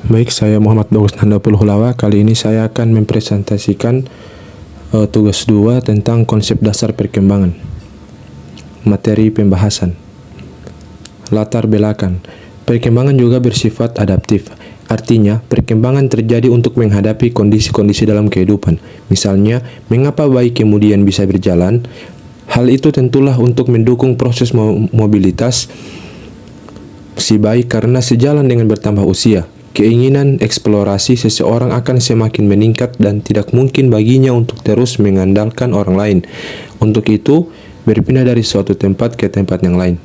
Baik, saya Muhammad Bagus Nandapul Hulawa. Kali ini saya akan mempresentasikan tugas 2 tentang konsep dasar perkembangan. Materi pembahasan. Latar belakang. Perkembangan juga bersifat adaptif. Artinya, perkembangan terjadi untuk menghadapi kondisi-kondisi dalam kehidupan. Misalnya, mengapa bayi kemudian bisa berjalan? Hal itu tentulah untuk mendukung proses mobilitas si bayi karena sejalan dengan bertambah usia. Keinginan eksplorasi seseorang akan semakin meningkat dan tidak mungkin baginya untuk terus mengandalkan orang lain. Untuk itu, berpindah dari suatu tempat ke tempat yang lain.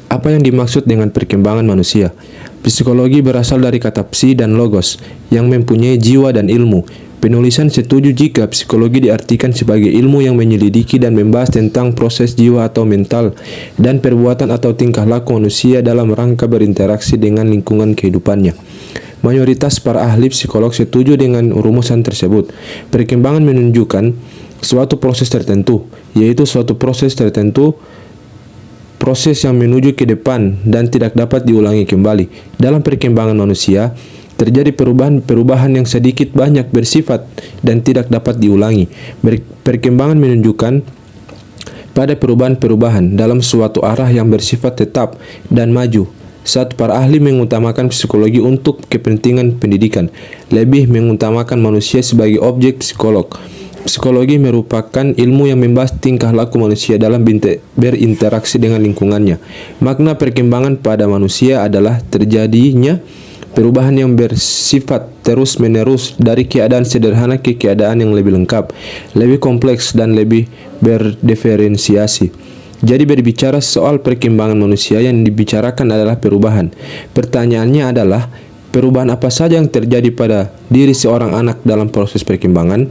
Apa yang dimaksud dengan perkembangan manusia? Psikologi berasal dari kata psi dan logos, yang mempunyai jiwa dan ilmu. Penulisan setuju jika psikologi diartikan sebagai ilmu yang menyelidiki dan membahas tentang proses jiwa atau mental dan perbuatan atau tingkah laku manusia dalam rangka berinteraksi dengan lingkungan kehidupannya. Mayoritas para ahli psikolog setuju dengan rumusan tersebut. Perkembangan menunjukkan suatu proses tertentu, yaitu suatu proses yang menuju ke depan dan tidak dapat diulangi kembali. Dalam perkembangan manusia, terjadi perubahan yang sedikit banyak bersifat dan tidak dapat diulangi. Perkembangan menunjukkan pada perubahan-perubahan dalam suatu arah yang bersifat tetap dan maju. Para ahli mengutamakan psikologi untuk kepentingan pendidikan, lebih mengutamakan manusia sebagai objek psikolog. Psikologi merupakan ilmu yang membahas tingkah laku manusia dalam berinteraksi dengan lingkungannya. Makna perkembangan pada manusia adalah terjadinya perubahan yang bersifat terus-menerus dari keadaan sederhana ke keadaan yang lebih lengkap, lebih kompleks, dan lebih berdiferensiasi. Jadi berbicara soal perkembangan manusia, yang dibicarakan adalah perubahan. Pertanyaannya adalah, perubahan apa saja yang terjadi pada diri seorang anak dalam proses perkembangan?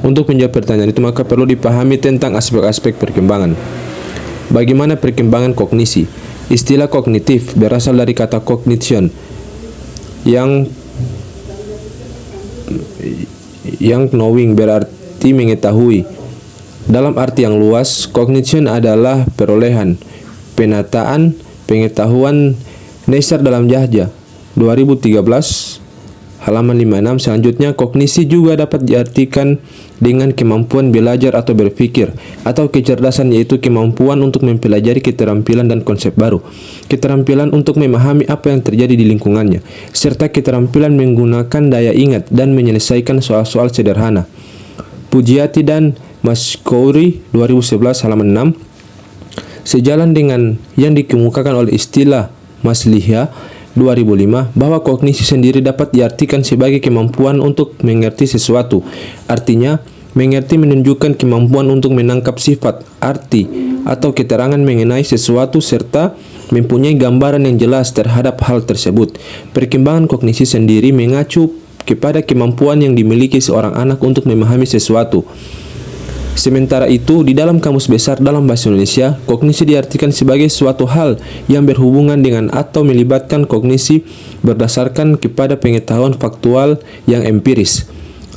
Untuk menjawab pertanyaan itu, maka perlu dipahami tentang aspek-aspek perkembangan. Bagaimana perkembangan kognisi? Istilah kognitif berasal dari kata cognition, yang knowing berarti mengetahui. Dalam arti yang luas, cognition adalah perolehan, penataan, pengetahuan. Neisser dalam Yahya 2013 halaman 56. Selanjutnya, kognisi juga dapat diartikan dengan kemampuan belajar atau berpikir, atau kecerdasan, yaitu kemampuan untuk mempelajari keterampilan dan konsep baru, keterampilan untuk memahami apa yang terjadi di lingkungannya, serta keterampilan menggunakan daya ingat dan menyelesaikan soal-soal sederhana. Pujiati dan Mashkouri 2011 halaman 6. Sejalan dengan yang dikemukakan oleh istilah Maslihya 2005, bahwa kognisi sendiri dapat diartikan sebagai kemampuan untuk mengerti sesuatu. Artinya, mengerti menunjukkan kemampuan untuk menangkap sifat, arti, atau keterangan mengenai sesuatu serta mempunyai gambaran yang jelas terhadap hal tersebut. Perkembangan kognisi sendiri mengacu kepada kemampuan yang dimiliki seorang anak untuk memahami sesuatu. Sementara itu, di dalam Kamus Besar dalam Bahasa Indonesia, kognisi diartikan sebagai suatu hal yang berhubungan dengan atau melibatkan kognisi berdasarkan kepada pengetahuan faktual yang empiris.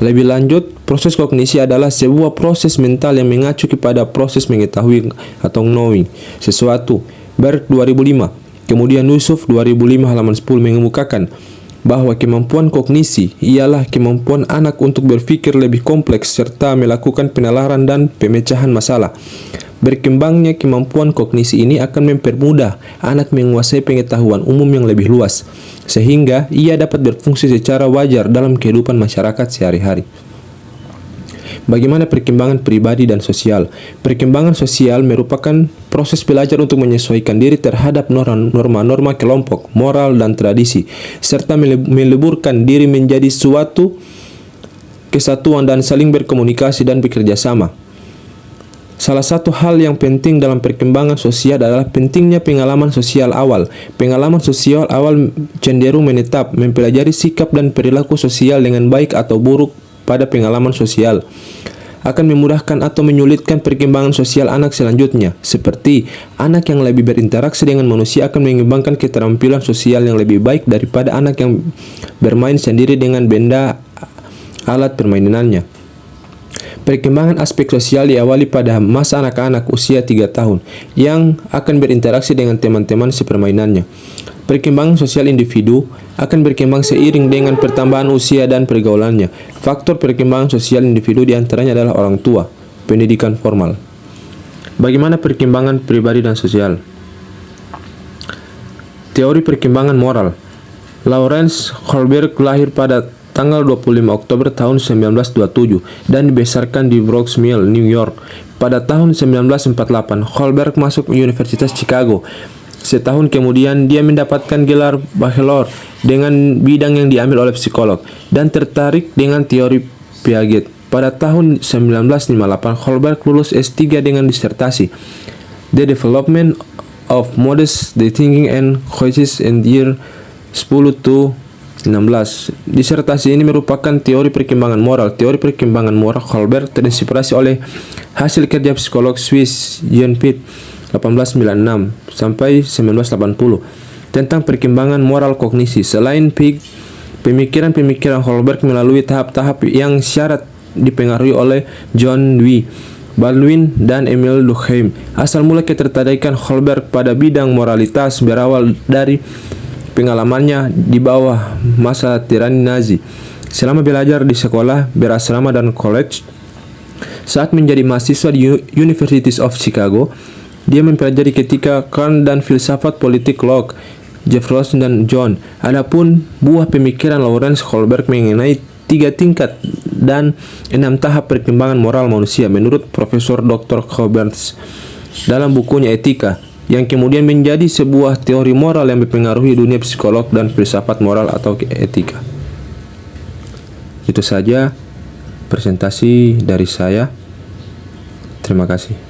Lebih lanjut, proses kognisi adalah sebuah proses mental yang mengacu kepada proses mengetahui atau knowing sesuatu. Berg 2005. Kemudian Yusuf 2005 halaman 10 mengemukakan bahwa kemampuan kognisi ialah kemampuan anak untuk berpikir lebih kompleks serta melakukan penalaran dan pemecahan masalah. Berkembangnya kemampuan kognisi ini akan mempermudah anak menguasai pengetahuan umum yang lebih luas, sehingga ia dapat berfungsi secara wajar dalam kehidupan masyarakat sehari-hari. Bagaimana perkembangan pribadi dan sosial? Perkembangan sosial merupakan proses belajar untuk menyesuaikan diri terhadap norma-norma kelompok, moral, dan tradisi, serta meleburkan diri menjadi suatu kesatuan dan saling berkomunikasi dan bekerja sama. Salah satu hal yang penting dalam perkembangan sosial adalah pentingnya pengalaman sosial awal. Pengalaman sosial awal cenderung menetap, mempelajari sikap dan perilaku sosial dengan baik atau buruk pada pengalaman sosial akan memudahkan atau menyulitkan perkembangan sosial anak selanjutnya. Seperti anak yang lebih berinteraksi dengan manusia akan mengembangkan keterampilan sosial yang lebih baik daripada anak yang bermain sendiri dengan benda alat permainannya. Perkembangan aspek sosial diawali pada masa anak-anak usia 3 tahun yang akan berinteraksi dengan teman-teman sepermainannya. Perkembangan sosial individu akan berkembang seiring dengan pertambahan usia dan pergaulannya. Faktor perkembangan sosial individu diantaranya adalah orang tua, pendidikan formal. Bagaimana perkembangan pribadi dan sosial? Teori perkembangan moral. Lawrence Kohlberg lahir pada tanggal 25 Oktober tahun 1927 dan dibesarkan di Bronx Mill, New York. Pada tahun 1948, Kohlberg masuk Universitas Chicago. Setahun kemudian, dia mendapatkan gelar bachelor dengan bidang yang diambil oleh psikolog dan tertarik dengan teori Piaget. Pada tahun 1958, Kohlberg lulus S3 dengan disertasi The Development of Modest Thinking and Choices in Year 10-16. Disertasi ini merupakan teori perkembangan moral. Teori perkembangan moral Kohlberg terinspirasi oleh hasil kerja psikolog Swiss Jean Piaget 1896 sampai 1980 tentang perkembangan moral kognisi. Selain Piaget, pemikiran-pemikiran Kohlberg melalui tahap-tahap yang syarat dipengaruhi oleh John Dewey, Baldwin, dan Emil Durkheim. Asal mula ketertarikan Kohlberg pada bidang moralitas berawal dari pengalamannya di bawah masa tirani Nazi. Selama belajar di sekolah berasrama dan college, saat menjadi mahasiswa di University of Chicago, dia mempelajari etika Kant dan filsafat politik Locke, Jefferson, dan John. Adapun buah pemikiran Lawrence Kohlberg mengenai 3 tingkat dan 6 tahap perkembangan moral manusia menurut Profesor Dr. Kohlberg dalam bukunya Etika, yang kemudian menjadi sebuah teori moral yang mempengaruhi dunia psikolog dan filsafat moral atau etika. Itu saja presentasi dari saya. Terima kasih.